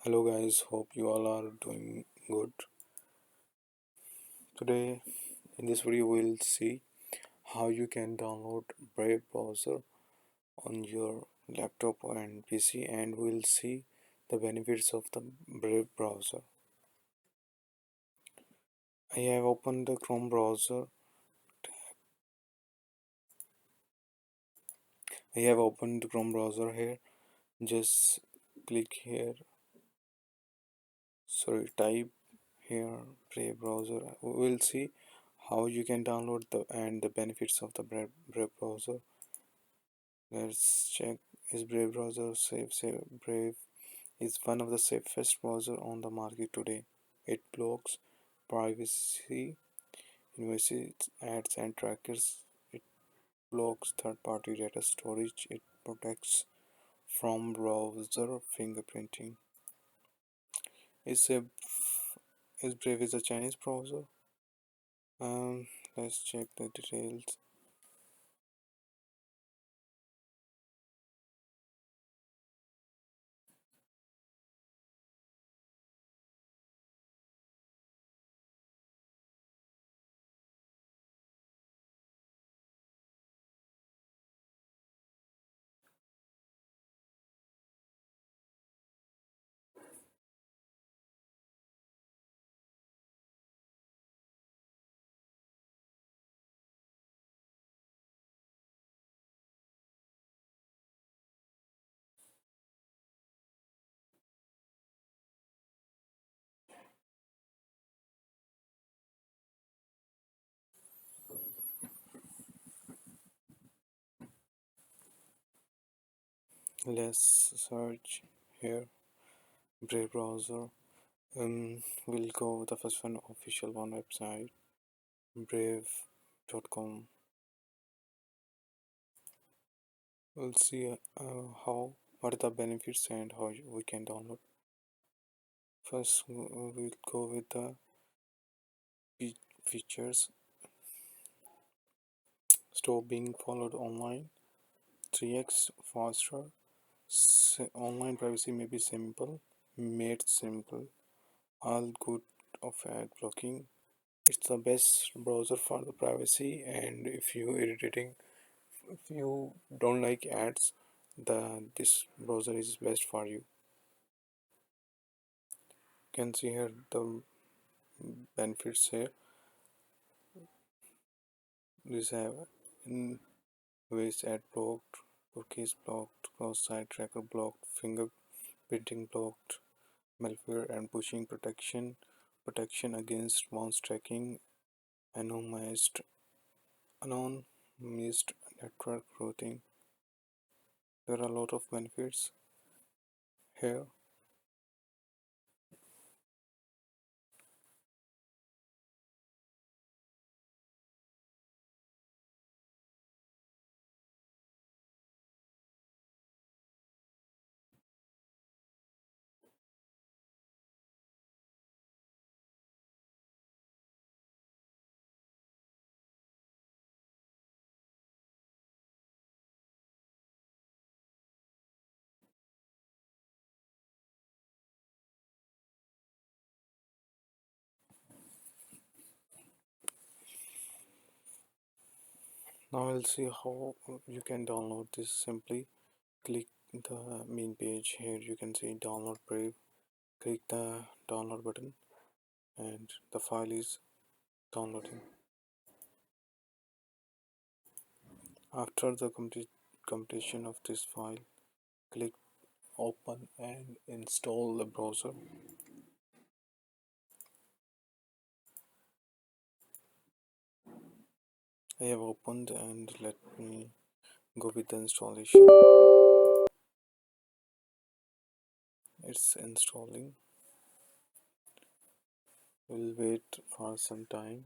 Hello guys, hope you all are doing good. Today in this video we'll see how you can download Brave browser on your laptop and PC, and we'll see the benefits of the Brave browser. I have opened the Chrome browser. I have opened the Chrome browser here. Just click here. Type here Brave browser. We'll see how you can download the benefits of the Brave browser. Let's check. Is Brave browser safe? Brave is one of the safest browser on the market today. It blocks privacy, invasive ads and trackers. It blocks third-party data storage. It protects from browser fingerprinting. Is a is Brave is a Chinese browser? Let's check the details. Let's search here Brave browser. We'll go with the first one, official one website, brave.com. We'll see how what are the benefits and how we can download. First, we'll go with the features. Stop being followed online. 3x faster. Online privacy may be simple, made simple. All good of ad blocking. It's the best browser for the privacy, and if you don't like ads, this browser is best for you. You can see here the benefits here. These have waste ad blocked, cookies blocked, cross-site tracker blocked, fingerprinting blocked, malware and pushing protection against mouse tracking, anonymized anonymized network routing. There are a lot of benefits here. Now we'll see how you can download this. Simply click the main page. Here you can see download Brave. Click the download button and the file is downloading. After the completion of this file, click open and install the browser. I have opened, and let me go with the installation. It's installing. We'll wait for some time.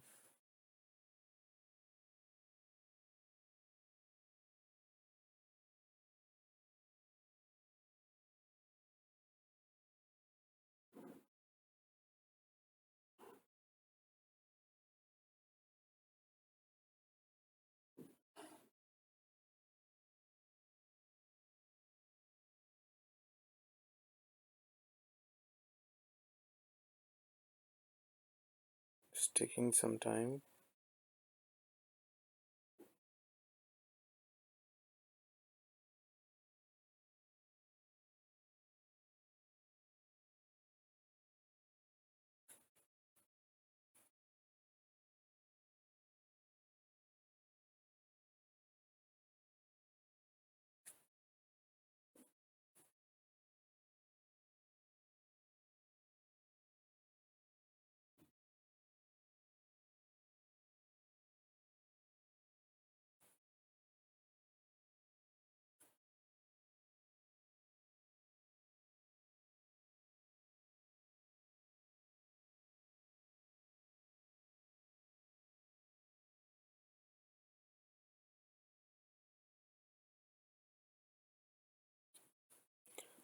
It's taking some time.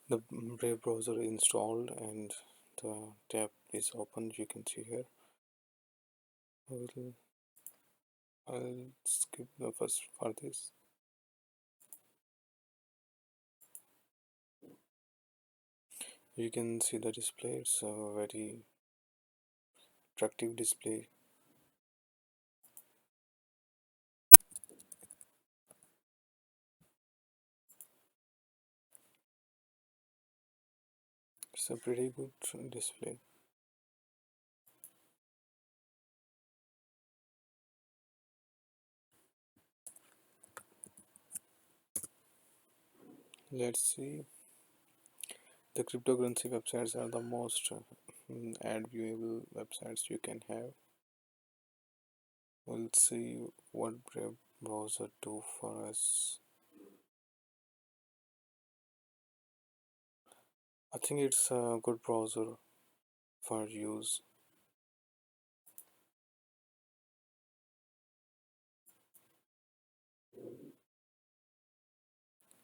The Brave browser installed and the tab is open. You can see here. I'll, I'll skip the first for this. You can see the display. It's a very attractive display. It's a pretty good display. Let's see. The cryptocurrency websites are the most ad viewable websites you can have. We'll see what Brave browser do for us. I think it's a good browser for use.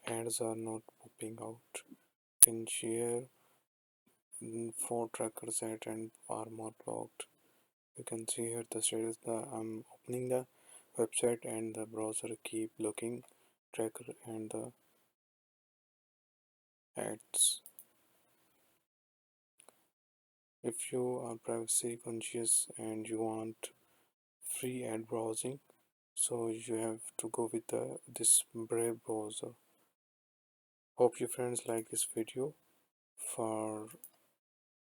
Ads are not popping out. Can share four trackers at and are more blocked. You can see here the status. I'm opening the website and the browser keep looking tracker and the ads. If you are privacy conscious and you want free ad browsing, so you have to go with this Brave browser. Hope you friends like this video. For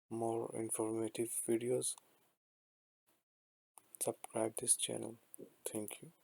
more informative videos, subscribe this channel. Thank you.